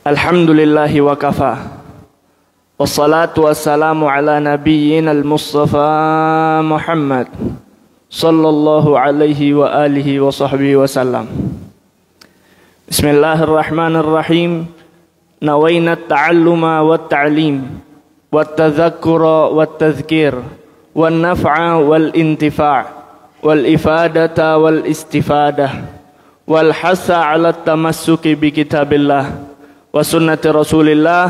Alhamdulillahi wa kafa. Wassalatu wassalamu ala nabiyyina al-Mustafa Muhammad sallallahu alaihi wa alihi wa sahbihi wa sallam. Bismillahirrahmanirrahim. Nawayna at-ta'alluma wat-ta'lim wat-tadhakkura wat-tadhkir wan-naf'a wal-intifa' wal-ifadata wal-istifadah wal-hasa 'ala at-tamassuki bi kitabillah wa sunnati rasulillah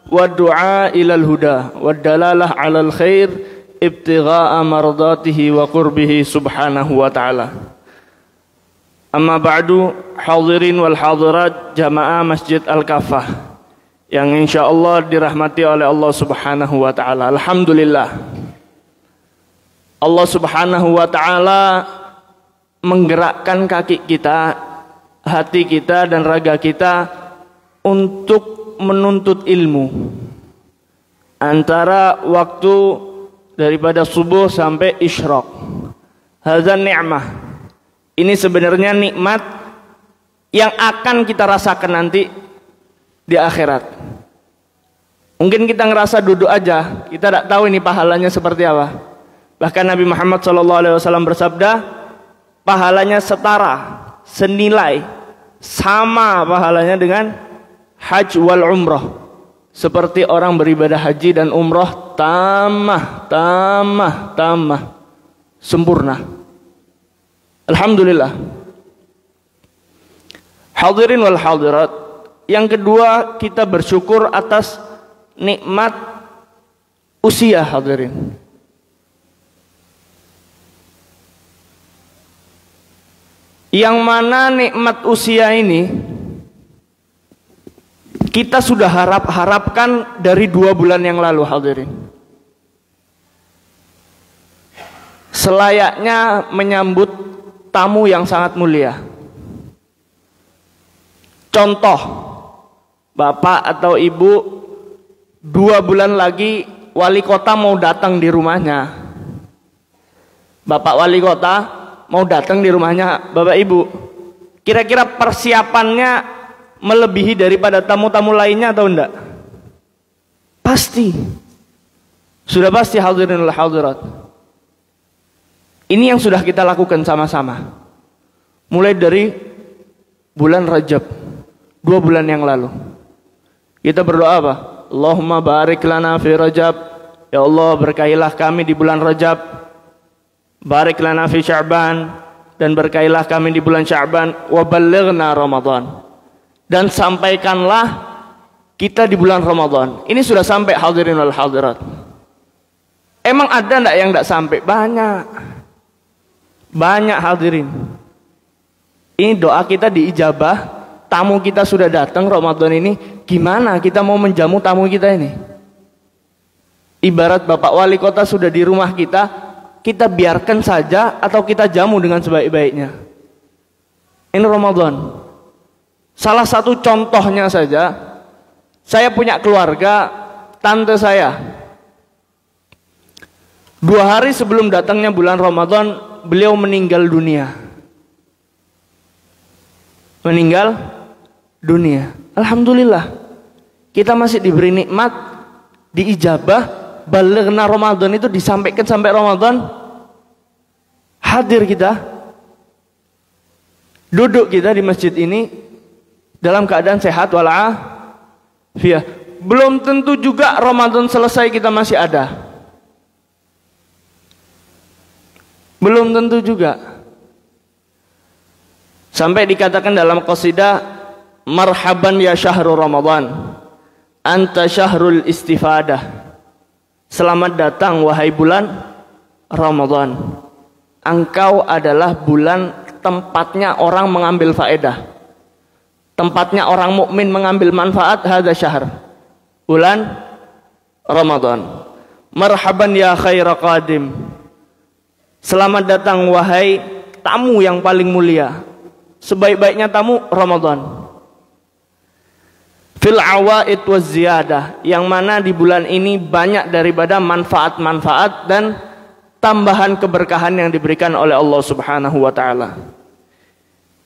wa du'a ilal huda wa dalalah 'alal khair ibtigha'a mardatihi wa qurbihi subhanahu wa ta'ala. Amma ba'du, hadirin wal hadirat jamaah Masjid Al-Kafah yang insyaallah dirahmati oleh Allah subhanahu wa ta'ala. Alhamdulillah, Allah subhanahu wa ta'ala menggerakkan kaki kita, hati kita dan raga kita untuk menuntut ilmu antara waktu daripada subuh sampai isyraq. Hadza ni'mah. Ini sebenarnya nikmat yang akan kita rasakan nanti di akhirat. Mungkin kita ngerasa duduk aja, kita tidak tahu ini pahalanya seperti apa. Bahkan Nabi Muhammad SAW bersabda, pahalanya setara, senilai, sama pahalanya dengan haji wal umrah, seperti orang beribadah haji dan umrah tamah sempurna. Alhamdulillah. Hadirin wal hadirat, yang kedua kita bersyukur atas nikmat usia. Hadirin, yang mana nikmat usia ini kita sudah harapkan dari 2 bulan yang lalu. Hadirin, selayaknya menyambut tamu yang sangat mulia. Contoh, bapak atau ibu 2 bulan lagi wali kota mau datang di rumahnya. Bapak wali kota mau datang di rumahnya bapak ibu, kira-kira persiapannya melebihi daripada tamu-tamu lainnya atau enggak? Pasti. Sudah pasti. Hadirin wal hadirat, ini yang sudah kita lakukan sama-sama mulai dari bulan Rajab 2 bulan yang lalu. Kita berdoa apa? Allahumma barik lana fi Rajab, ya Allah berkailah kami di bulan Rajab. Barik lana fi Sya'ban, dan berkailah kami di bulan Sya'ban. Wa ballighna Ramadan, dan sampaikanlah kita di bulan Ramadan. Ini sudah sampai. Hadirin wal hadirat, emang ada enggak yang enggak sampai? Banyak hadirin. Ini doa kita diijabah, tamu kita sudah datang Ramadan ini. Gimana kita mau menjamu tamu kita ini? Ibarat bapak wali kota sudah di rumah kita, kita biarkan saja atau kita jamu dengan sebaik-baiknya? Ini Ramadan. Salah satu contohnya saja, saya punya keluarga, tante saya 2 hari sebelum datangnya bulan Ramadan, beliau meninggal dunia. Alhamdulillah, kita masih diberi nikmat, diijabah, balighna Ramadan itu disampaikan sampai Ramadan. Hadir kita, duduk kita di masjid ini dalam keadaan sehat walafiat. Belum tentu juga Ramadan selesai kita masih ada. Belum tentu juga. Sampai dikatakan dalam qasidah, marhaban ya syahrul Ramadan, anta syahrul istifadah. Selamat datang wahai bulan Ramadan, engkau adalah bulan tempatnya orang mengambil faedah, tempatnya orang mukmin mengambil manfaat. Hadza syahr, bulan Ramadan. Marhaban ya khaira qadim, selamat datang wahai tamu yang paling mulia. Sebaik-baiknya tamu Ramadan. Fil awaid waz ziyadah, yang mana di bulan ini banyak daripada manfaat-manfaat dan tambahan keberkahan yang diberikan oleh Allah Subhanahu wa taala.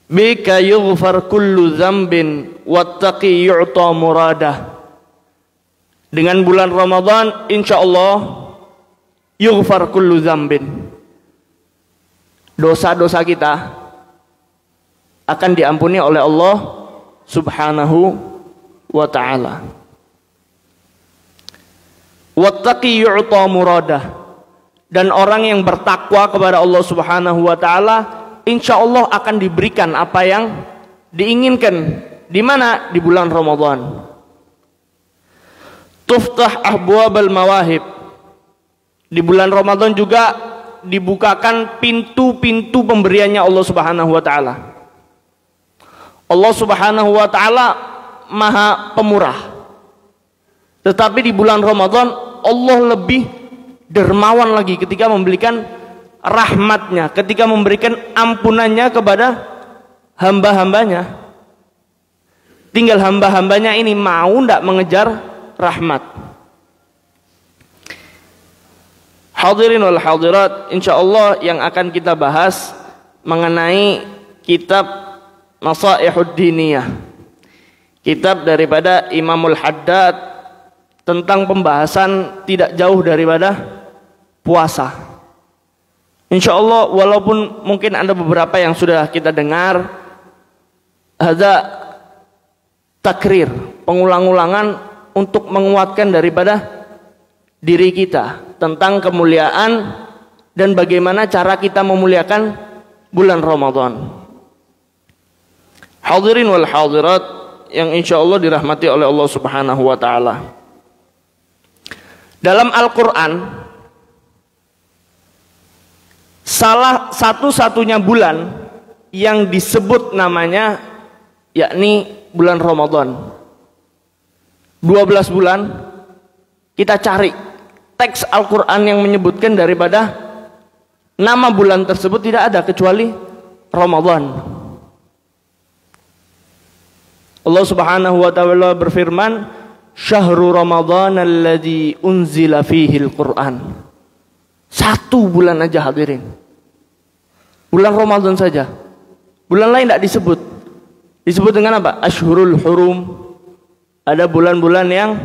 bika yughfar kullu dzambin wattaqi yu'ta muradah. Dengan bulan Ramadan insyaallah yughfar kullu dzambin, dosa-dosa kita akan diampuni oleh Allah Subhanahu wa ta'ala. Wattaqi yu'ta muradah, dan orang yang bertakwa kepada Allah Subhanahu wa ta'ala insyaallah akan diberikan apa yang diinginkan. Di mana? Di bulan Ramadan. Tuftah abwabal mawahib, di bulan Ramadan juga dibukakan pintu-pintu pemberiannya Allah Subhanahu wa ta'ala. Allah Subhanahu wa ta'ala Maha Pemurah, tetapi di bulan Ramadan Allah lebih dermawan lagi ketika memberikan rahmatnya, ketika memberikan ampunannya kepada hamba-hambanya. Tinggal hamba-hambanya ini mau tidak mengejar rahmat. Hadirin wal hadirat, insyaallah yang akan kita bahas mengenai kitab Nasaihud Diniyah, kitab daripada Imamul Haddad tentang pembahasan tidak jauh daripada puasa. Insyaallah walaupun mungkin ada beberapa yang sudah kita dengar, ada takrir, pengulang-ulangan untuk menguatkan daripada diri kita tentang kemuliaan dan bagaimana cara kita memuliakan bulan Ramadan. Hadirin wal hadirat yang insyaallah dirahmati oleh Allah Subhanahu wa ta'ala. Dalam Al-Quran, salah satu-satunya bulan yang disebut namanya yakni bulan Ramadan. 12 bulan kita cari teks Al-Quran yang menyebutkan daripada nama bulan tersebut tidak ada kecuali Ramadan. Allah Subhanahu wa ta'ala berfirman, Syahrul Ramadan alladzi unzila fihil Qur'an. Satu bulan aja hadirin, bulan Ramadan saja. Bulan lain tidak disebut. Disebut dengan apa? Ashhurul Hurum. Ada bulan-bulan yang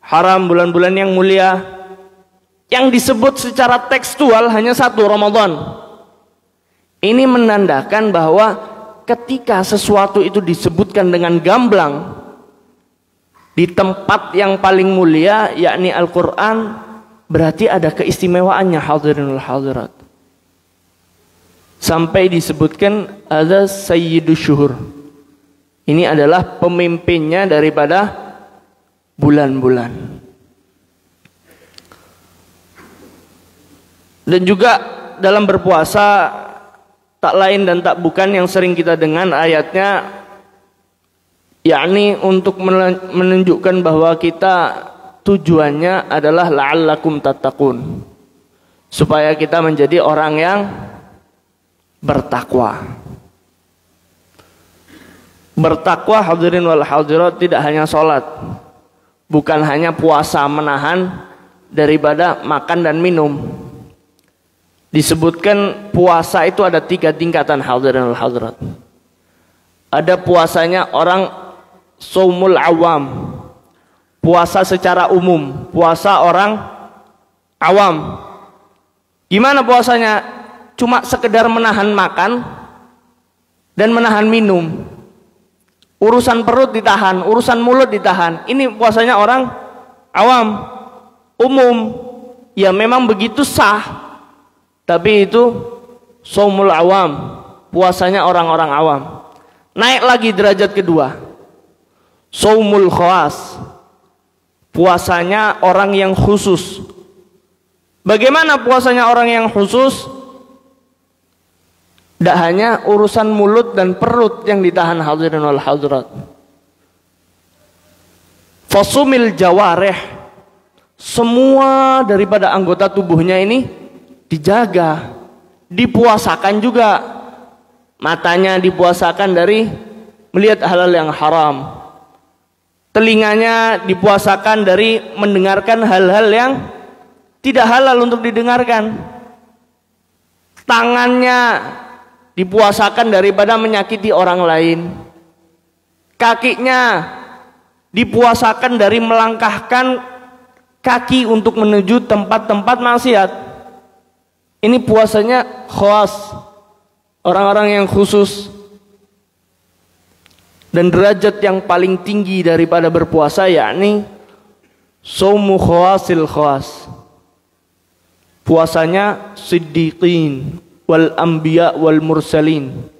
haram, bulan-bulan yang mulia. Yang disebut secara tekstual hanya satu, Ramadan. Ini menandakan bahwa ketika sesuatu itu disebutkan dengan gamblang di tempat yang paling mulia yakni Al-Quran, berarti ada keistimewaannya hadirin wal hadirat. Sampai disebutkan ada Sayyidus Syuhur. Ini adalah pemimpinnya daripada bulan-bulan. Dan juga dalam berpuasa tak lain dan tak bukan yang sering kita dengar ayatnya, yakni untuk menunjukkan bahwa kita tujuannya adalah la'allakum tattaqun, supaya kita menjadi orang yang bertakwa. Bertakwa hadirin wal hadirat tidak hanya sholat, bukan hanya puasa menahan daripada makan dan minum. Disebutkan puasa itu ada 3 tingkatan hadirin wal hadirat. Ada puasanya orang saumul awam, puasa secara umum, puasa orang awam. Gimana puasanya? Cuma sekedar menahan makan dan menahan minum. Urusan perut ditahan, urusan mulut ditahan. Ini puasanya orang awam, umum. Ya memang begitu sah, tapi itu saumul awam, puasanya orang-orang awam. Naik lagi derajat kedua, saumul khawas, puasanya orang yang khusus. Bagaimana puasanya orang yang khusus? Tidak hanya urusan mulut dan perut yang ditahan hadirin wal hadirat. Fasumil jawareh, semua daripada anggota tubuhnya ini dijaga, dipuasakan juga. Matanya dipuasakan dari melihat halal yang haram, telinganya dipuasakan dari mendengarkan hal-hal yang tidak halal untuk didengarkan, tangannya dipuasakan daripada menyakiti orang lain. Kakinya dipuasakan dari melangkahkan kaki untuk menuju tempat-tempat maksiat. Ini puasanya khas, orang-orang yang khusus. Dan derajat yang paling tinggi daripada berpuasa yakni saumu khawasil khawas. Puasanya siddiqin wal anbiya wal mursalin.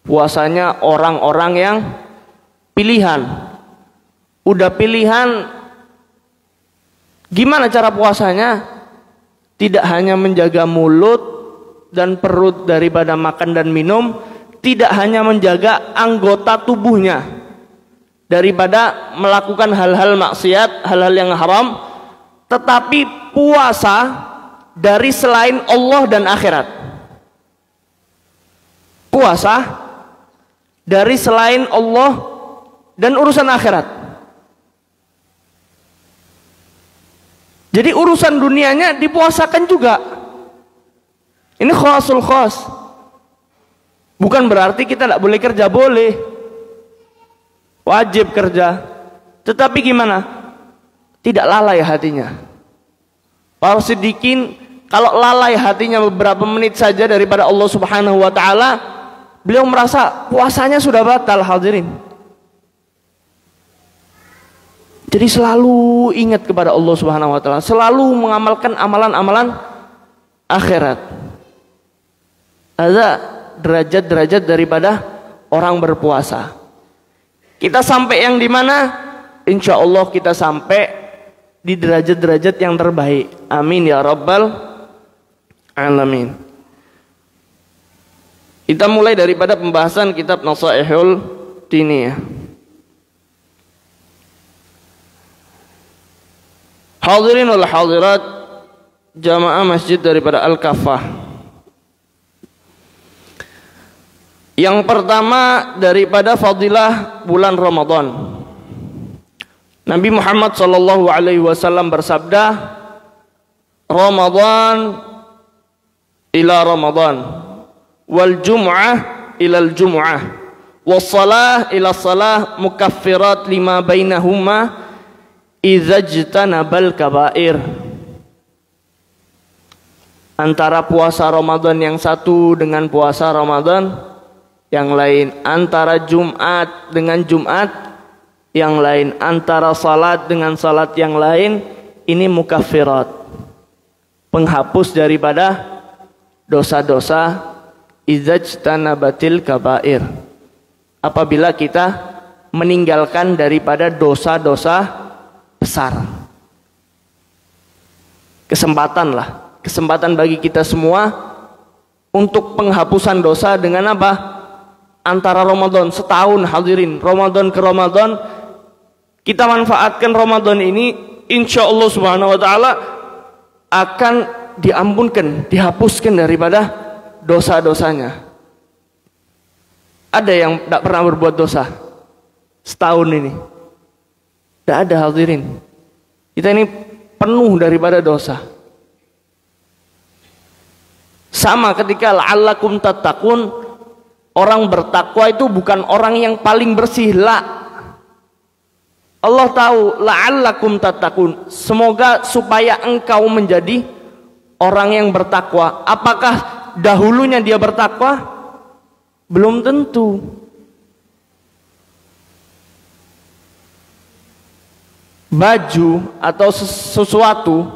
Puasanya orang-orang yang pilihan. Udah pilihan, gimana cara puasanya? Tidak hanya menjaga mulut dan perut daripada makan dan minum, tidak hanya menjaga anggota tubuhnya daripada melakukan hal-hal maksiat, hal-hal yang haram, tetapi puasa dari selain Allah dan akhirat. Puasa dari selain Allah dan urusan akhirat. Jadi urusan dunianya dipuasakan juga. Ini khasul khas. Bukan berarti kita tidak boleh kerja, boleh. Wajib kerja. Tetapi gimana? Tidak lalai hatinya. Para siddiqin kalau lalai hatinya beberapa menit saja daripada Allah Subhanahu wa taala, beliau merasa puasanya sudah batal, hadirin. Jadi selalu ingat kepada Allah Subhanahu wa taala, selalu mengamalkan amalan-amalan akhirat. Ada derajat-derajat daripada orang berpuasa. Kita sampai yang di mana? Insya Allah kita sampai di derajat-derajat yang terbaik. Amin ya rabbal alamin. Kita mulai daripada pembahasan kitab Nasaihul Diniyah. Hadirin wal hadirat jamaah masjid daripada Al-Kafah. Yang pertama daripada fadilah bulan Ramadan. Nabi Muhammad sallallahu alaihi wasallam bersabda, Ramadan ila Ramadan, wal jum'ah ilal jum'ah, was salah ila salah, mukaffirat lima bainahuma izajtanabal kabair. Antara puasa Ramadan yang satu dengan puasa Ramadan yang lain, antara Jumat dengan Jumat yang lain, antara salat dengan salat yang lain, ini mukaffirat, penghapus daripada dosa-dosa, izajtanabatil kabair, apabila kita meninggalkan daripada dosa-dosa besar. Kesempatan bagi kita semua untuk penghapusan dosa dengan apa? Antara Ramadan setahun, hadirin, Ramadan ke Ramadan, kita manfaatkan Ramadan ini, insya Allah Subhanahu wa taala akan diampunkan, dihapuskan daripada dosa-dosanya. Ada yang tidak pernah berbuat dosa setahun ini? Tidak ada, hadirin. Kita ini penuh daripada dosa. Sama ketika la'allakum tattaqun, orang bertakwa itu bukan orang yang paling bersih, la. Allah tahu la'allakum tattaqun, semoga supaya engkau menjadi orang yang bertakwa. Apakah dahulunya dia bertakwa? Belum tentu. Baju atau sesuatu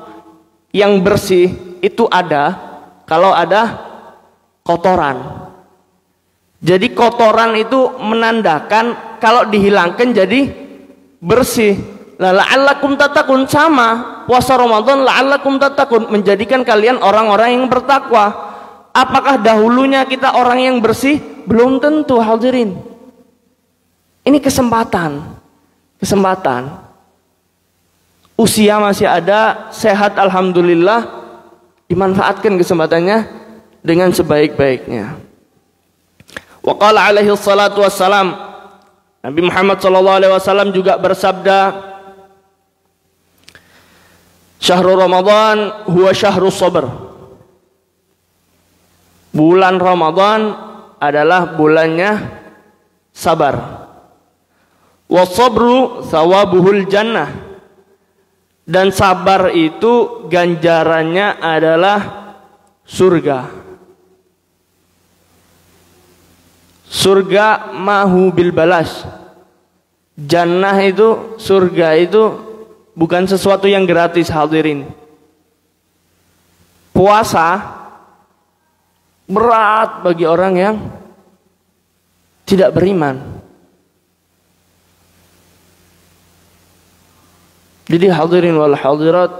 yang bersih itu ada kalau ada kotoran. Jadi kotoran itu menandakan kalau dihilangkan jadi bersih. La'allakum tattaqun, sama puasa Ramadan, la'allakum tattaqun, menjadikan kalian orang-orang yang bertakwa. Apakah dahulunya kita orang yang bersih? Belum tentu, hadirin. Ini kesempatan. Usia masih ada, sehat alhamdulillah, dimanfaatkan kesempatannya dengan sebaik-baiknya. Wa qala alaihi salatu wassalam, Nabi Muhammad sallallahu alaihi wasallam juga bersabda, Syahrul Ramadan huwa syahrus sabr. Bulan Ramadan adalah bulannya sabar. Wasabru thawabuhul jannah. Dan sabar itu ganjarannya adalah surga. Surga mahu bil balas. Jannah itu, surga itu bukan sesuatu yang gratis, hadirin. Puasa berat bagi orang yang tidak beriman. Jadi hadirin wal hadirat,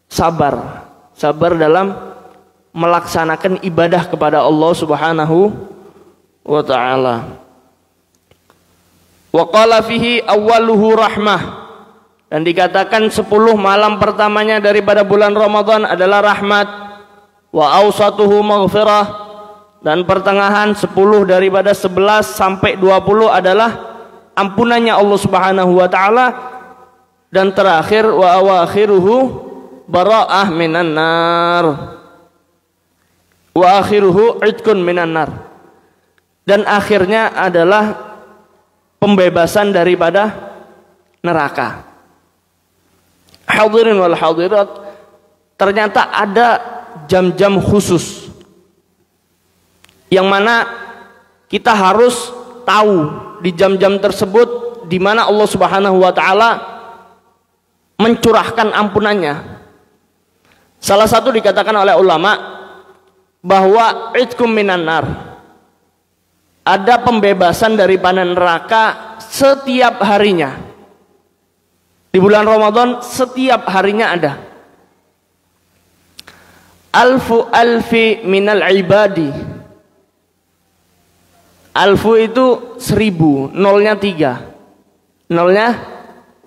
sabar. Sabar dalam melaksanakan ibadah kepada Allah Subhanahu wa ta'ala. Wa qala fihi awwaluhu rahmah. Dan dikatakan 10 malam pertamanya daripada bulan Ramadan adalah rahmat. Wa awsatuhu maghfirah. Dan pertengahan 10 daripada 11 sampai 20 adalah ampunannya Allah Subhanahu wa ta'ala. Dan terakhir wa awakhiruhu bara'ah minan nar. Wa akhiruhu idkun minan nar. Dan akhirnya adalah pembebasan daripada neraka. Hadirin wal hadirat, ternyata ada jam-jam khusus yang mana kita harus tahu di jam-jam tersebut di mana Allah Subhanahu wa ta'ala mencurahkan ampunannya. Salah satu dikatakan oleh ulama bahwa idkum minan nar, ada pembebasan daripada neraka setiap harinya. Di bulan Ramadan setiap harinya ada. Alfu alfi minal ibadi. Alfu itu 1000, nolnya 3. Nolnya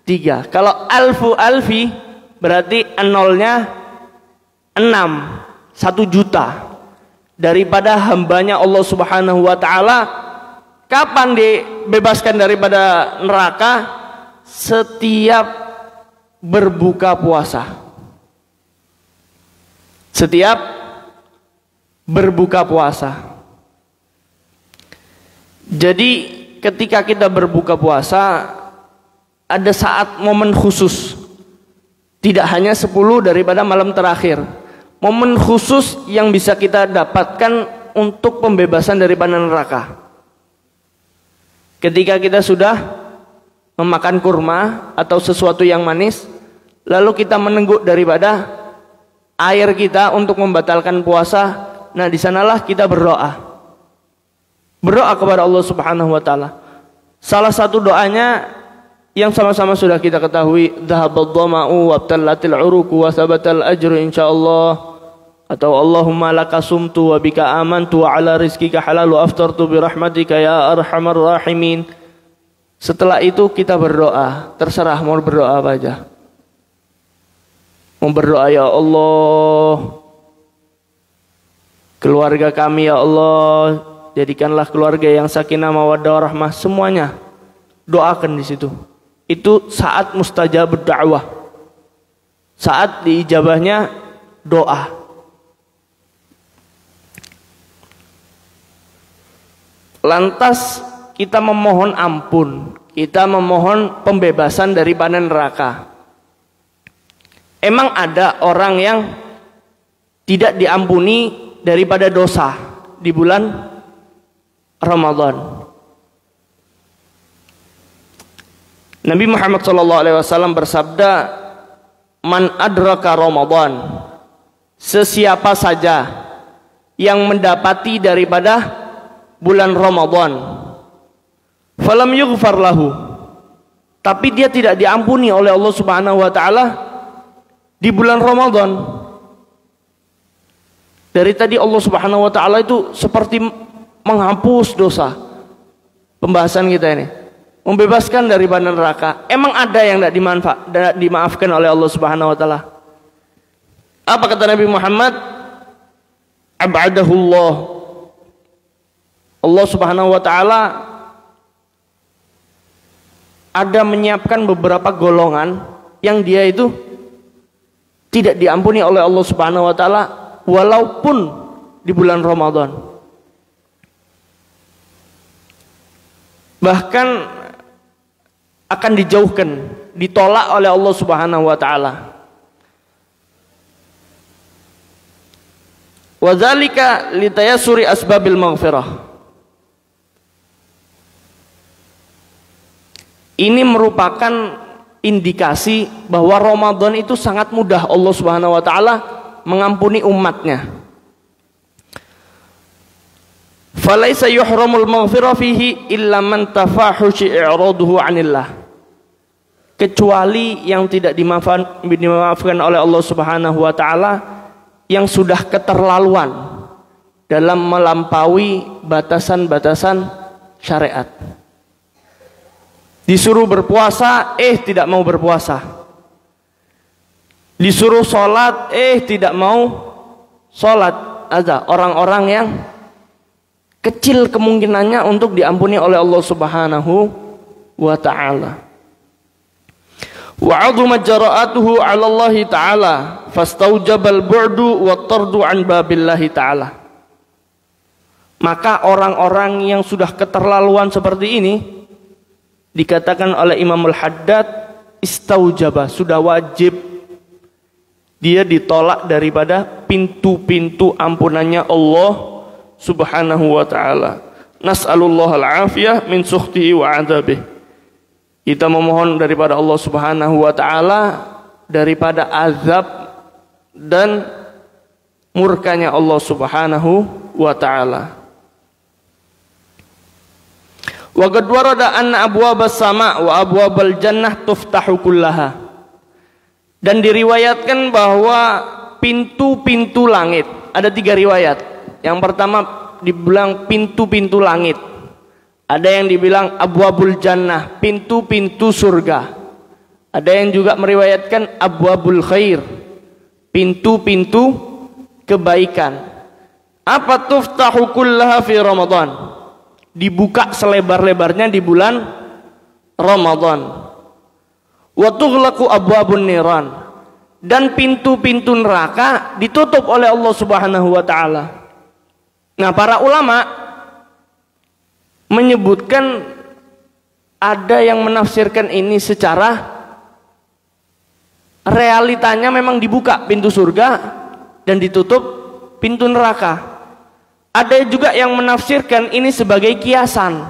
3. Kalau alfu alfi berarti nolnya 6, 1 juta. Daripada hambanya Allah Subhanahu wa ta'ala. Kapan dibebaskan daripada neraka? Setiap berbuka puasa. Setiap berbuka puasa. Jadi ketika kita berbuka puasa, ada saat momen khusus. Tidak hanya 10 daripada malam terakhir. Momen khusus yang bisa kita dapatkan untuk pembebasan daripada neraka. Ketika kita sudah memakan kurma atau sesuatu yang manis, lalu kita menengguk daripada air kita untuk membatalkan puasa. Nah, di sanalah kita berdoa. Berdoa kepada Allah Subhanahu wa ta'ala. Salah satu doanya yang sama-sama sudah kita ketahui, dhahabad dhama'u wabtallatil uruku wa thabatal ajru insyaallah. Atau Allahumma laka sumtu wa bika amantu wa ala rizkika halalu aftartu birahmatika ya arhamar rahimin. Setelah itu kita berdoa, terserah mau berdoa apa aja. Mau berdoa, ya Allah, keluarga kami ya Allah, jadikanlah keluarga yang sakinah mawaddah warahmah, semuanya doakan di situ. Itu saat mustajab dakwah, saat diijabahnya doa. Lantas kita memohon ampun, kita memohon pembebasan daripada neraka. Emang ada orang yang tidak diampuni daripada dosa di bulan Ramadan. Nabi Muhammad SAW bersabda, "Man adraka Ramadan," sesiapa saja yang mendapati daripada bulan Ramadan, falam yughfar lahu, tapi dia tidak diampuni oleh Allah Subhanahu wa ta'ala di bulan Ramadan. Dari tadi Allah Subhanahu wa ta'ala itu seperti menghapus dosa. Pembahasan kita ini membebaskan dari neraka. Emang ada yang tidak dimaafkan oleh Allah Subhanahu wa ta'ala? Apa kata Nabi Muhammad? Ab'adahullah, Allah Subhanahu wa ta'ala ada menyiapkan beberapa golongan yang dia itu tidak diampuni oleh Allah Subhanahu wa ta'ala walaupun di bulan Ramadan. bahkan akan dijauhkan, ditolak oleh Allah Subhanahu wa taala. Wa dzalika litayassuri asbabil maghfirah. Ini merupakan indikasi bahwa Ramadan itu sangat mudah Allah Subhanahu wa taala mengampuni umatnya. Falaisa yuhramul maghfirah fihi illa man tafahushi i'raduhu 'anillah. Kecuali yang tidak dimaafkan oleh Allah Subhanahu wa taala yang sudah keterlaluan dalam melampaui batasan-batasan syariat. Disuruh berpuasa, tidak mau berpuasa. Disuruh sholat, tidak mau sholat. Ada orang-orang yang kecil kemungkinannya untuk diampuni oleh Allah Subhanahu wa ta'ala. Wa 'azumat jara'atuhu 'ala Allah ta'ala fastaujabal bu'du wa tardu 'an babillahi ta'ala. Maka orang-orang yang sudah keterlaluan seperti ini dikatakan oleh Imam Al-Haddad istaujaba, sudah wajib dia ditolak daripada pintu-pintu ampunannya Allah Subhanahu wa ta'ala. Nas'alullah al-afiyah min sukhtihi wa adabih. Kita memohon daripada Allah Subhanahu wa ta'ala daripada azab dan murkanya Allah Subhanahu wa ta'ala. Wa qad warada anna abwabas sama' wa abwabal jannah tuftahu kullaha. Dan diriwayatkan bahwa pintu-pintu langit, ada 3 riwayat. Yang pertama dibilang pintu-pintu langit. Ada yang dibilang abwabul jannah, pintu-pintu surga. Ada yang juga meriwayatkan abwabul khair, pintu-pintu kebaikan. Apa tuftahu kullaha fi Ramadan? Dibuka selebar-lebarnya di bulan Ramadan. Wa tughlaqu abwabun niran. Dan pintu-pintu neraka ditutup oleh Allah Subhanahu wa taala. Nah, para ulama menyebutkan ada yang menafsirkan ini secara realitanya memang dibuka pintu surga dan ditutup pintu neraka. Ada juga yang menafsirkan ini sebagai kiasan,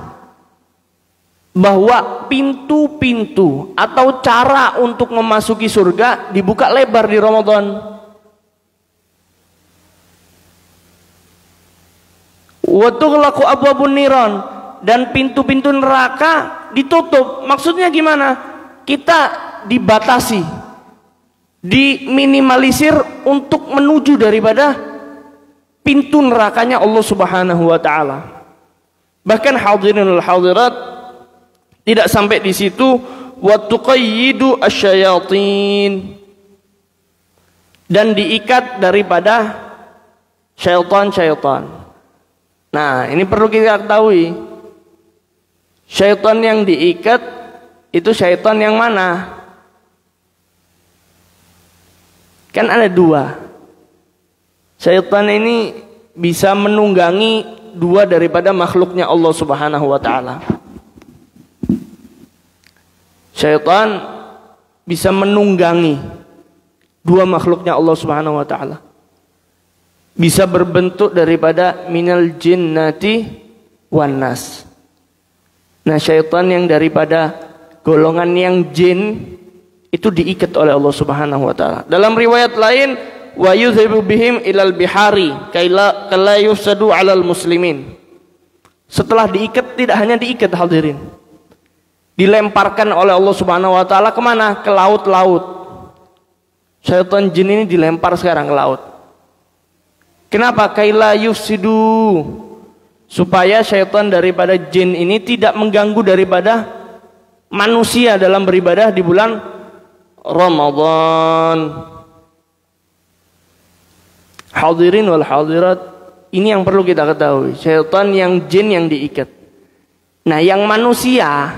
bahwa pintu-pintu atau cara untuk memasuki surga dibuka lebar di Ramadan. Wa tughlaqu abwabun niran, dan pintu-pintu neraka ditutup. Maksudnya gimana? Kita dibatasi, diminimalisir untuk menuju daripada pintu nerakanya Allah Subhanahu wa taala. Bahkan hadirinul hadirat, tidak sampai di situ, wa tuqayyidu asyayatin, dan diikat daripada syaitan-syaitan. Nah, ini perlu kita ketahui. Syaitan yang diikat itu syaitan yang mana? Kan ada 2. Syaitan ini bisa menunggangi 2 daripada makhluknya Allah Subhanahu wa taala. Syaitan bisa menunggangi 2 makhluknya Allah Subhanahu wa taala. Bisa berbentuk daripada minal jinnati wan nas. Nah, syaitan yang daripada golongan yang jin itu diikat oleh Allah Subhanahu wa taala. Dalam riwayat lain, wa yudhibu bihim ilal bihari kala yufsadu alal muslimin. Setelah diikat, tidak hanya diikat hadirin, dilemparkan oleh Allah Subhanahu wa taala kemana? Ke laut-laut. Syaitan jin ini dilempar sekarang ke laut. Kenapa? Kaila yufsidu, supaya syaitan daripada jin ini tidak mengganggu daripada manusia dalam beribadah di bulan Ramadan. Hadirin wal hadirat, ini yang perlu kita ketahui. Syaitan yang jin yang diikat. Nah, yang manusia,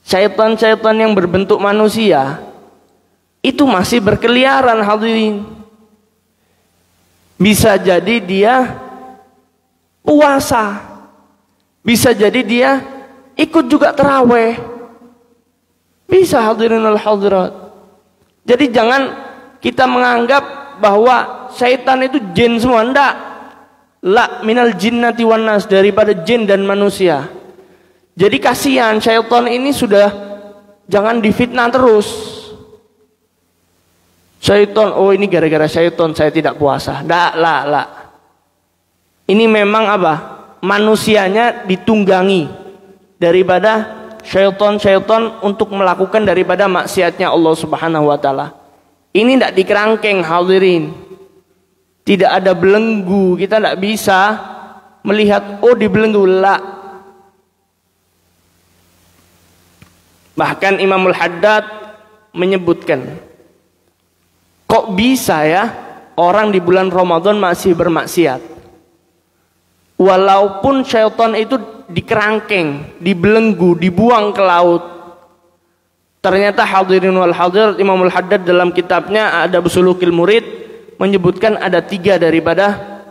syaitan-syaitan yang berbentuk manusia itu masih berkeliaran hadirin. Bisa jadi dia puasa, bisa jadi dia ikut juga tarawih. Bisa hadirin al-hadirat. Jadi jangan kita menganggap bahwa syaitan itu jin semua. Enggak. La minal jinnati wan nas, daripada jin dan manusia. Jadi kasihan syaitan ini sudah, jangan difitnah terus. Syaitan, oh ini gara-gara syaitan saya tidak puasa. Enggak, la. Ini memang apa? Manusianya ditunggangi daripada syaitan untuk melakukan daripada maksiatnya Allah Subhanahu wa taala. Ini tidak dikerangkeng hadirin. Tidak ada belenggu, kita tidak bisa melihat oh dibelenggu, la. Bahkan Imamul Haddad menyebutkan, kok bisa ya orang di bulan Ramadan masih bermaksiat? Walaupun syaitan itu dikerangkeng, dibelenggu, dibuang ke laut. Ternyata hadirin wal hadirat, Imamul Haddad dalam kitabnya Adab Sulukil Murid menyebutkan ada 3 daripada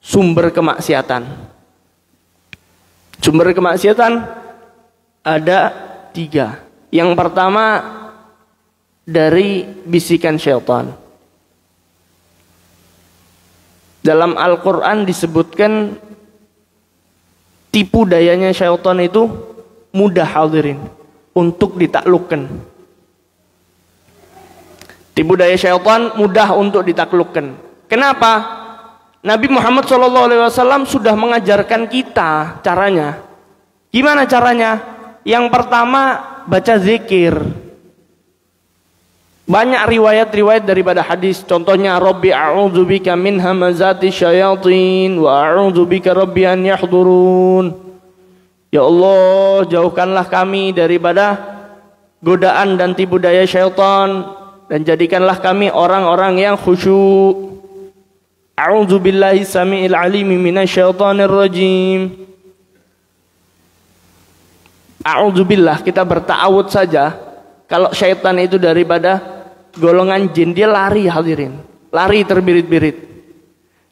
sumber kemaksiatan. Sumber kemaksiatan ada 3. Yang pertama dari bisikan syaitan. Dalam Al-Quran disebutkan tipu dayanya syaitan itu mudah hadirin untuk ditaklukkan. Tipu daya syaitan mudah untuk ditaklukkan. Kenapa? Nabi Muhammad SAW sudah mengajarkan kita caranya. Gimana caranya? Yang pertama baca zikir. Banyak riwayat-riwayat daripada hadis. Contohnya, Rabbi a'udzubika min hamazati syayatin wa a'udzubika Rabbi an yahdurun. Ya Allah, jauhkanlah kami daripada godaan dan tipu daya syaitan, dan jadikanlah kami orang-orang yang khusyuk. A'udzubillahi samiil alimi minasyaitonir rajim. A'udzubillah, kita berta'awud saja. Kalau syaitan itu daripada golongan jin, dia lari hadirin, lari terbirit-birit.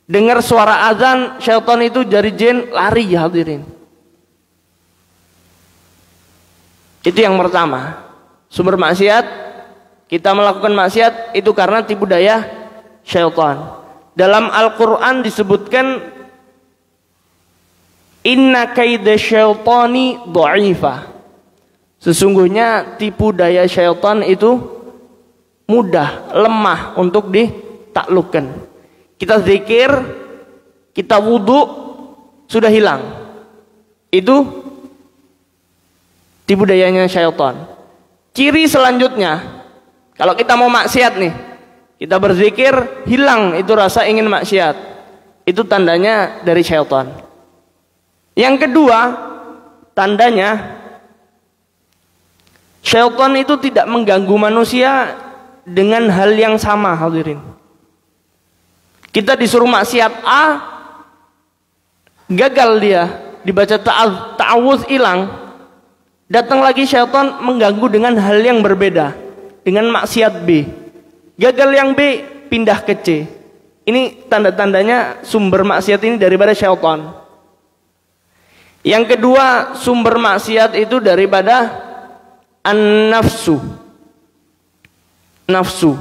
Dengar suara azan syaitan itu dari jin, lari hadirin. Itu yang pertama. Sumber maksiat, kita melakukan maksiat itu karena tipu daya syaitan. Dalam Al-Quran disebutkan, inna kaida syaitani dha'ifah. Sesungguhnya tipu daya syaitan itu mudah, lemah untuk ditaklukkan. Kita zikir, kita wudhu, sudah hilang. Itu tipu dayanya syaitan. Ciri selanjutnya, kalau kita mau maksiat nih, kita berzikir, hilang itu rasa ingin maksiat. Itu tandanya dari syaitan. Yang kedua, tandanya syaitan itu tidak mengganggu manusia dengan hal yang sama hadirin. Kita disuruh maksiat A, gagal dia, dibaca ta'awuz hilang. Datang lagi syaitan mengganggu dengan hal yang berbeda, dengan maksiat B. Gagal yang B, pindah ke C. Ini tanda-tandanya sumber maksiat ini daripada syaitan. Yang kedua, sumber maksiat itu daripada an-nafsu. Nafsu.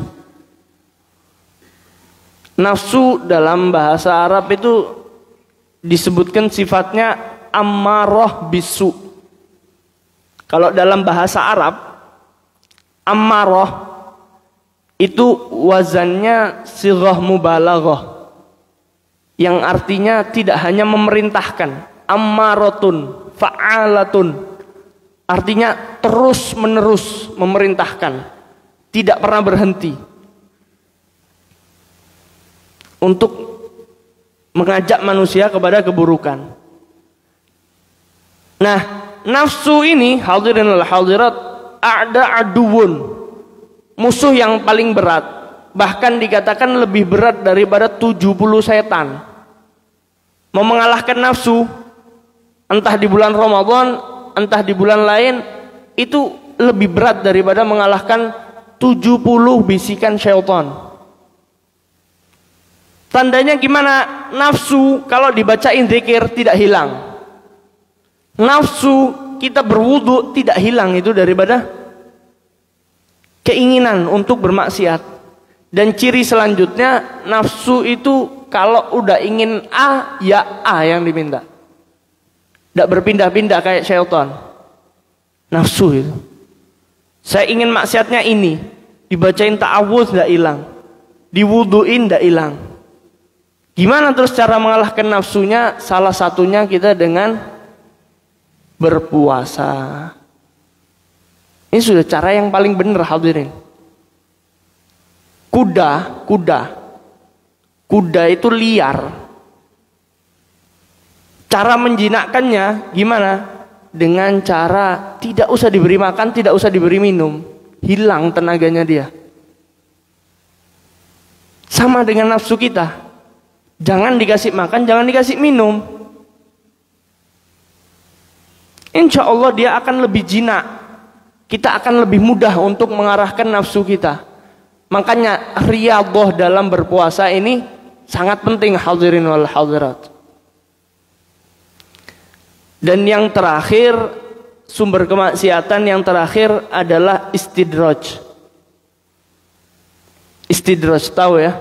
Nafsu dalam bahasa Arab itu disebutkan sifatnya ammarah bisu. Kalau dalam bahasa Arab, ammarah itu wazannya sighah mubalaghah, yang artinya tidak hanya memerintahkan. Ammaratun, fa'alatun, artinya terus menerus memerintahkan, tidak pernah berhenti untuk mengajak manusia kepada keburukan. Nah, nafsu ini hadirin wal hadirat, ada aduun, musuh yang paling berat. Bahkan dikatakan lebih berat daripada 70 setan. Mau mengalahkan nafsu, entah di bulan Ramadan, entah di bulan lain, itu lebih berat daripada mengalahkan 70 bisikan syaitan. Tandanya gimana? Nafsu kalau dibacain zikir tidak hilang. Nafsu kita berwudu tidak hilang itu daripada keinginan untuk bermaksiat. Dan ciri selanjutnya, nafsu itu kalau udah ingin A, ya A yang diminta. Tidak berpindah-pindah kayak syaitan. Nafsu itu. Saya ingin maksiatnya ini, dibacain ta'awudz tidak hilang, diwuduin tidak hilang. Gimana terus cara mengalahkan nafsunya? Salah satunya kita dengan berpuasa. Ini sudah cara yang paling benar hadirin. Kuda itu liar. Cara menjinakkannya gimana? Dengan cara tidak usah diberi makan, tidak usah diberi minum. Hilang tenaganya dia. Sama dengan nafsu kita. Jangan dikasih makan, jangan dikasih minum. Insya Allah dia akan lebih jinak. Kita akan lebih mudah untuk mengarahkan nafsu kita. Makanya riyadhah dalam berpuasa ini sangat penting hadirin wal hadirat. Dan yang terakhir, sumber kemaksiatan yang terakhir adalah istidraj. Istidraj tahu ya?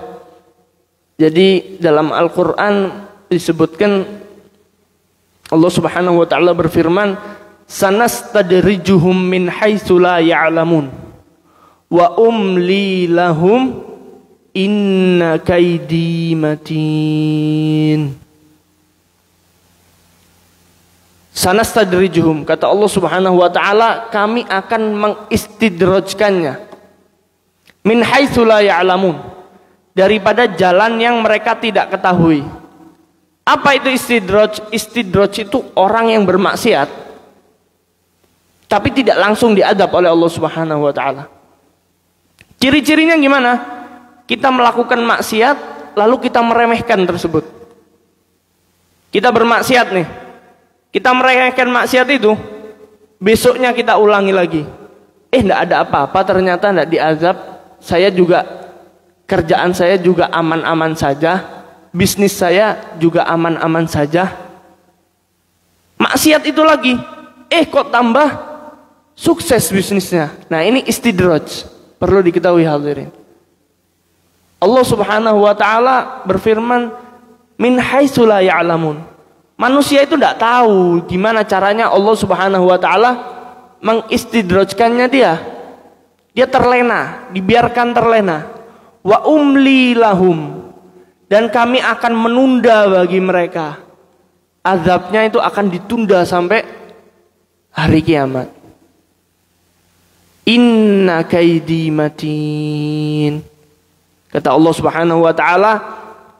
Jadi dalam Al-Quran disebutkan Allah Subhanahu wa taala berfirman, sanastadrijuhum min haitsu la ya'lamun wa umli lahum inna kaidi matin. Sanastadrijuhum, kata Allah Subhanahu wa taala, kami akan mengistidrajkannya min haitsu la ya'lamun, daripada jalan yang mereka tidak ketahui. Apa itu istidraj? Istidraj itu orang yang bermaksiat tapi tidak langsung diadab oleh Allah Subhanahu wa taala. Ciri-cirinya gimana? Kita melakukan maksiat lalu kita meremehkan tersebut. Kita bermaksiat nih. Kita meremehkan maksiat itu, besoknya kita ulangi lagi. Enggak ada apa-apa, ternyata enggak diazab. Saya juga, kerjaan saya juga aman-aman saja, bisnis saya juga aman-aman saja. Maksiat itu lagi, kok tambah sukses bisnisnya. Nah ini istidraj, perlu diketahui hadirin. Allah Subhanahu wa taala berfirman, min haitsu la ya'lamun. Manusia itu tidak tahu gimana caranya Allah Subhanahu wa taala mengistidrajkannya dia. Dia terlena, dibiarkan terlena. Wa umli lahum, dan kami akan menunda bagi mereka. Azabnya itu akan ditunda sampai hari kiamat. Inna kaidi matin. Kata Allah Subhanahu wa taala,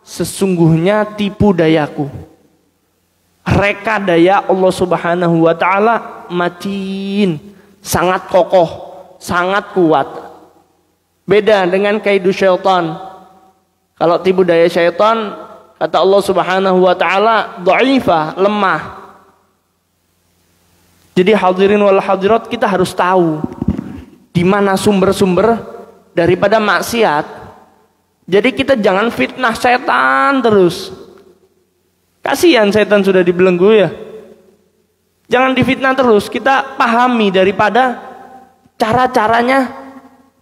sesungguhnya tipu dayaku, reka daya Allah Subhanahu wa taala matin, sangat kokoh, sangat kuat. Beda dengan kaidu syaitan. Kalau tipu daya syaitan, kata Allah Subhanahu wa taala, dhaifah, lemah. Jadi hadirin wal hadirat, kita harus tahu di mana sumber-sumber daripada maksiat. Jadi kita jangan fitnah setan terus. Kasihan setan sudah dibelenggu ya. Jangan difitnah terus. Kita pahami daripada cara-caranya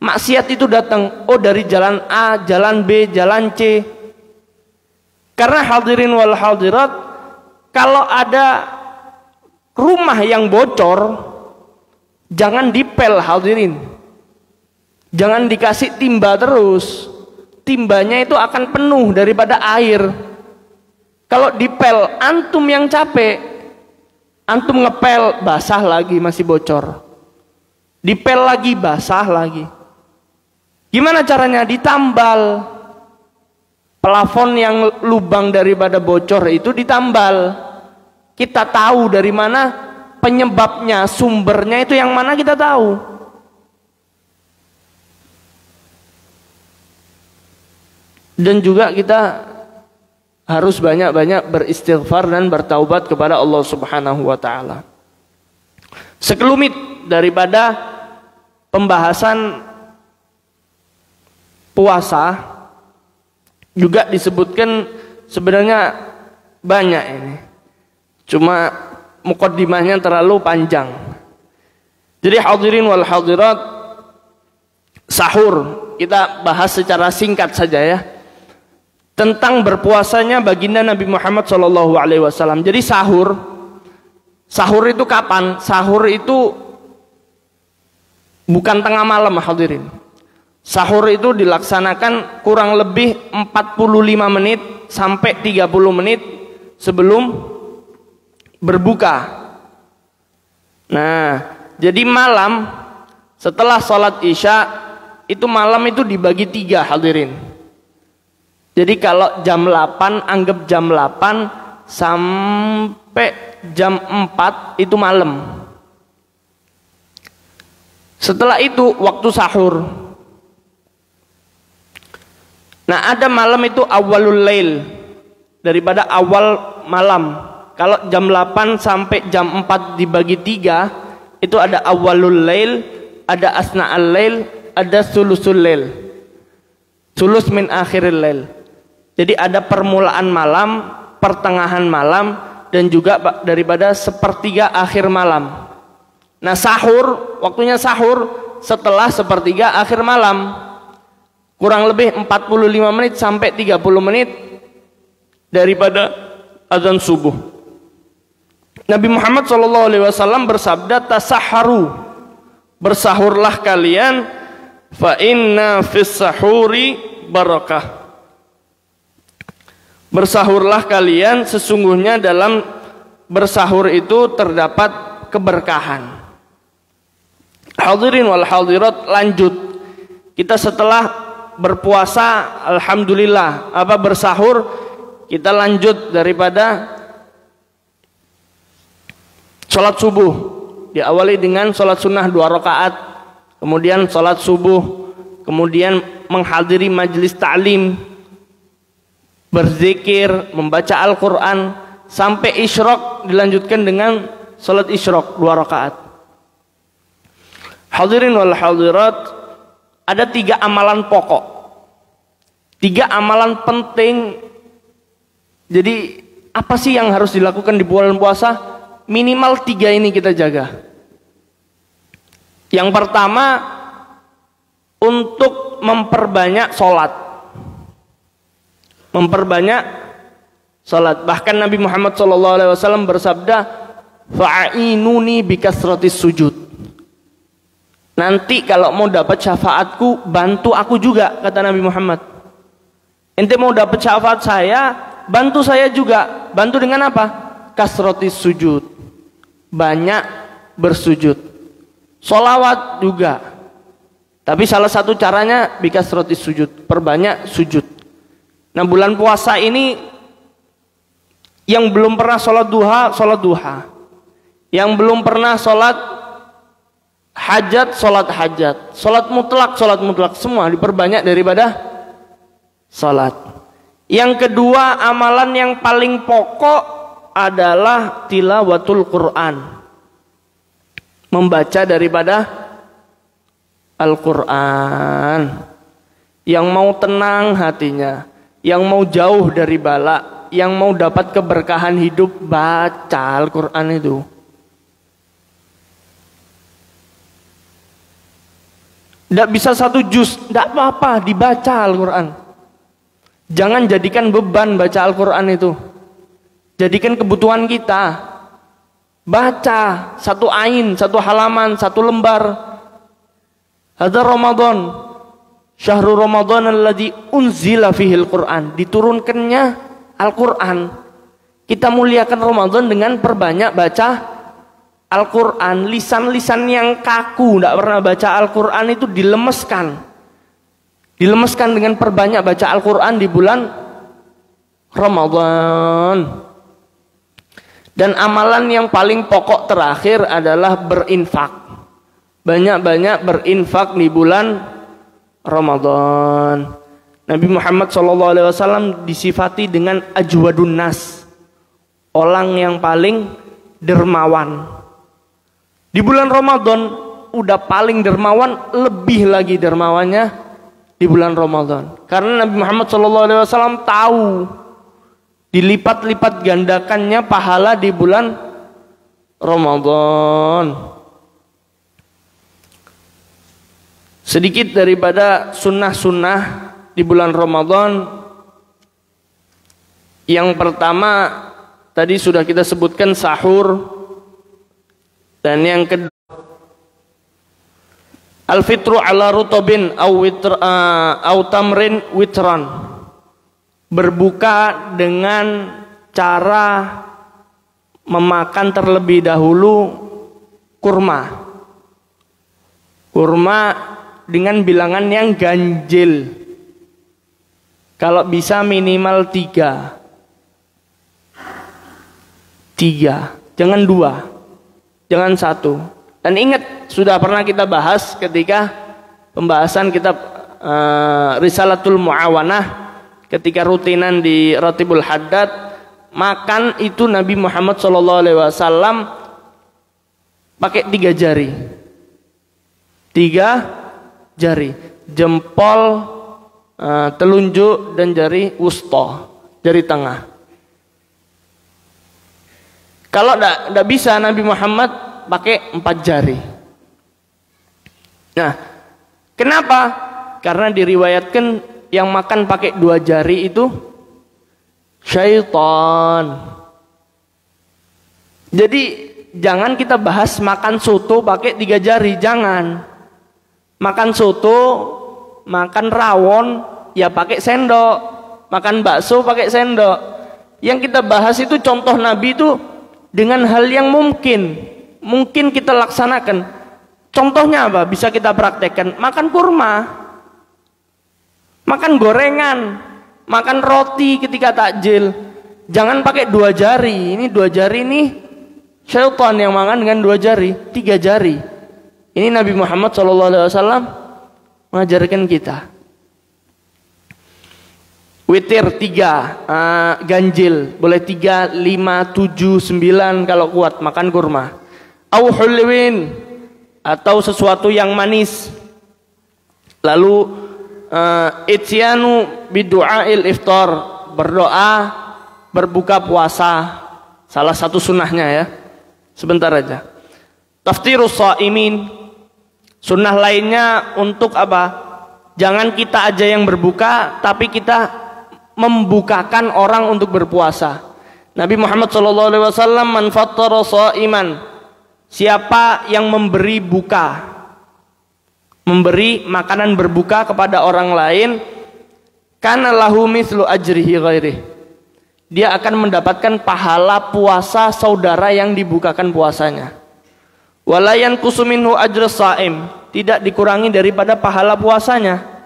maksiat itu datang. Oh, dari jalan A, jalan B, jalan C. Karena hadirin wal hadirat, kalau ada rumah yang bocor, jangan dipel hadirin. Jangan dikasih timba terus. Timbanya itu akan penuh daripada air. Kalau dipel, antum yang capek. Antum ngepel, basah lagi, masih bocor. Dipel lagi, basah lagi. Gimana caranya? Ditambal. Plafon yang lubang daripada bocor itu ditambal. Kita tahu dari mana penyebabnya, sumbernya itu yang mana kita tahu. Dan juga kita harus banyak-banyak beristighfar dan bertaubat kepada Allah Subhanahu wa taala. Sekelumit daripada pembahasan puasa juga disebutkan, sebenarnya banyak ini. Cuma mukaddimahnya terlalu panjang. Jadi hadirin wal hadirat, sahur kita bahas secara singkat saja ya, tentang berpuasanya baginda Nabi Muhammad SAW. Jadi sahur itu kapan? Sahur itu bukan tengah malam hadirin. Sahur itu dilaksanakan kurang lebih 45 menit sampai 30 menit sebelum berbuka. Nah, jadi malam setelah sholat isya itu malam itu dibagi 3 hadirin. Jadi kalau jam 8, anggap jam 8 sampai jam 4 itu malam. Setelah itu waktu sahur. Nah, ada malam itu awalul lail, daripada awal malam. Kalau jam 8 sampai jam 4 dibagi 3 itu ada awalul lail, ada asna'al lail, ada sulusul lail. Sulus min akhiril lail. Jadi ada permulaan malam, pertengahan malam, dan juga daripada sepertiga akhir malam. Nah, sahur, waktunya sahur setelah sepertiga akhir malam. Kurang lebih 45 menit sampai 30 menit daripada azan subuh. Nabi Muhammad SAW bersabda, tasaharu, bersahurlah kalian, fa inna fis sahuri barakah. Bersahurlah kalian, sesungguhnya dalam bersahur itu terdapat keberkahan. Hadirin wal hadirat, lanjut. Kita setelah berpuasa, alhamdulillah, bersahur, kita lanjut daripada sholat subuh. Diawali dengan sholat sunnah 2 rakaat, kemudian sholat subuh, kemudian menghadiri majelis ta'lim, berzikir, membaca Al-Quran, sampai isyraq, dilanjutkan dengan sholat isyraq 2 rakaat. Hadirin wal hadirat, ada 3 amalan pokok, 3 amalan penting. Jadi apa sih yang harus dilakukan di bulan puasa? Minimal 3 ini kita jaga. Yang pertama, untuk memperbanyak sholat. Memperbanyak sholat. Bahkan Nabi Muhammad SAW bersabda, fa'inuni bikasratis sujud. Nanti kalau mau dapat syafaatku, bantu aku juga, kata Nabi Muhammad. Ente mau dapat syafaat saya, bantu saya juga. Bantu dengan apa? Kasratis sujud, banyak bersujud. Sholawat juga, tapi salah satu caranya bikasratis sujud, perbanyak sujud. Nah, bulan puasa ini yang belum pernah sholat duha, sholat duha. Yang belum pernah sholat hajat, sholat hajat. Sholat mutlak, semua diperbanyak daripada sholat. Yang kedua, amalan yang paling pokok adalah tilawatul Quran, membaca daripada Al-Quran. Yang mau tenang hatinya, yang mau jauh dari bala, yang mau dapat keberkahan hidup, baca Al-Quran itu. Tidak bisa 1 juz, tidak apa-apa, dibaca Al-Quran. Jangan jadikan beban baca Al-Quran itu. Jadikan kebutuhan kita. Baca 1 ain, 1 halaman, 1 lembar. Hadza Ramadan, syahrul Ramadan alladzi unzila fihil Quran. Diturunkannya Al-Quran. Kita muliakan Ramadan dengan perbanyak baca Al-Quran. Lisan-lisan yang kaku, tidak pernah baca Al-Quran itu dilemeskan. Dilemeskan dengan perbanyak baca Al-Quran di bulan Ramadan. Dan amalan yang paling pokok terakhir adalah berinfak. Banyak-banyak berinfak di bulan Ramadan. Nabi Muhammad SAW disifati dengan ajwadun nas, orang yang paling dermawan. Di bulan Ramadan udah paling dermawan, lebih lagi dermawannya di bulan Ramadan. Karena Nabi Muhammad SAW tahu dilipat-lipat gandakannya pahala di bulan Ramadan. Sedikit daripada sunnah-sunnah di bulan Ramadan. Yang pertama tadi sudah kita sebutkan sahur, dan yang kedua al-fitru ala rutobin au tamrin witran, berbuka dengan cara memakan terlebih dahulu kurma dengan bilangan yang ganjil, kalau bisa minimal 3, jangan 2, jangan 1. Dan ingat, sudah pernah kita bahas ketika pembahasan kitab Risalatul Mu'awanah, ketika rutinan di Ratibul Haddad, makan itu Nabi Muhammad SAW pakai 3 jari. 3 jari, jempol, telunjuk, dan jari wusta, jari tengah. Kalau tidak bisa, Nabi Muhammad pakai 4 jari. Nah, kenapa? Karena diriwayatkan yang makan pakai 2 jari itu syaitan. Jadi jangan kita bahas makan soto pakai 3 jari, jangan. Makan soto, makan rawon ya pakai sendok, makan bakso pakai sendok. Yang kita bahas itu contoh Nabi itu dengan hal yang mungkin kita laksanakan. Contohnya apa? Bisa kita praktekkan. Makan kurma, makan gorengan, makan roti ketika takjil. Jangan pakai 2 jari. Ini 2 jari nih syaitan yang makan dengan 2 jari, 3 jari. Ini Nabi Muhammad SAW mengajarkan kita. Witir 3, ganjil boleh 3, 5, 7, 9 kalau kuat makan kurma. Au hulwin, atau sesuatu yang manis. Lalu ityanu bidu'ail iftar, berdoa berbuka puasa. Salah satu sunnahnya ya. Sebentar aja. Taftirus shaimin, sunnah lainnya untuk apa? Jangan kita aja yang berbuka, tapi kita membukakan orang untuk berpuasa. Nabi Muhammad SAW, man fattara shaiman, siapa yang memberi buka, memberi makanan berbuka kepada orang lain, kana lahu mithlu ajrihi ghairihi, dia akan mendapatkan pahala puasa saudara yang dibukakan puasanya. Walayan kusuminhu ajrus saim, tidak dikurangi daripada pahala puasanya.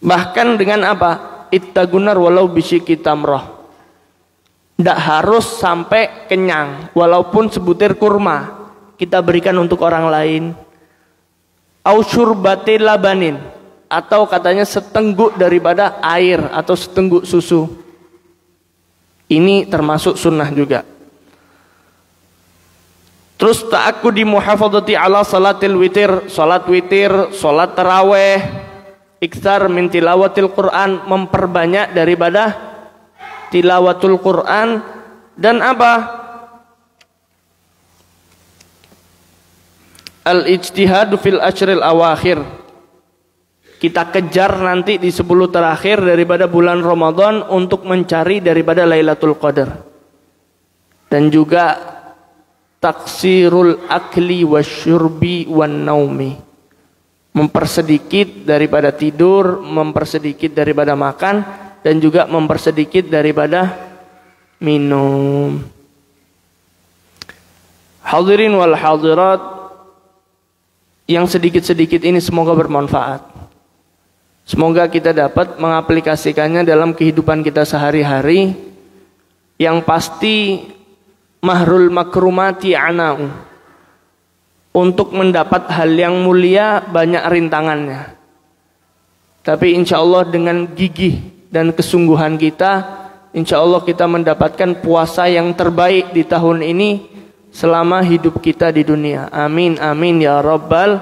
Bahkan dengan apa? Ittagunar walau bisyiki tamrah, tidak harus sampai kenyang, walaupun sebutir kurma kita berikan untuk orang lain. Au syurbati labanin, atau katanya setengguk daripada air atau setengguk susu. Ini termasuk sunnah juga. Terus ta'akkudi muhafadzati ala salatil witir, salat witir, salat tarawih, iktsar min tilawatil Quran, memperbanyak daripada tilawatul Quran. Dan apa? Al-ijtihadu fil ashril awakhir, kita kejar nanti di 10 terakhir daripada bulan Ramadan untuk mencari daripada Lailatul Qadar. Dan juga taksirul akli wasyurbi wan naumi, mempersedikit daripada tidur, mempersedikit daripada makan, dan juga mempersedikit daripada minum. Hadirin wal hadirat yang sedikit-sedikit ini semoga bermanfaat. Semoga kita dapat mengaplikasikannya dalam kehidupan kita sehari-hari. Yang pasti mahrul makrumati anau, untuk mendapat hal yang mulia banyak rintangannya. Tapi insya Allah dengan gigih dan kesungguhan kita, insya Allah kita mendapatkan puasa yang terbaik di tahun ini selama hidup kita di dunia. Amin amin ya rabbal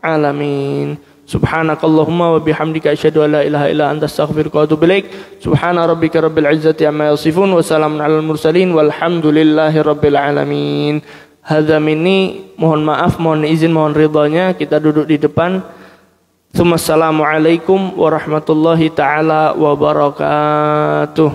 alamin. Subhanakallahumma wa bihamdika asyhadu an la ilaha illa anta astaghfiruka wa atubu ilaik. Subhana rabbika rabbil izzati amma yasifun wa salamun alal mursalin walhamdulillahi rabbil alamin. Hadza minni, mohon maaf, mohon izin, mohon ridhonya. Kita duduk di depan. Assalamualaikum warahmatullahi taala wabarakatuh.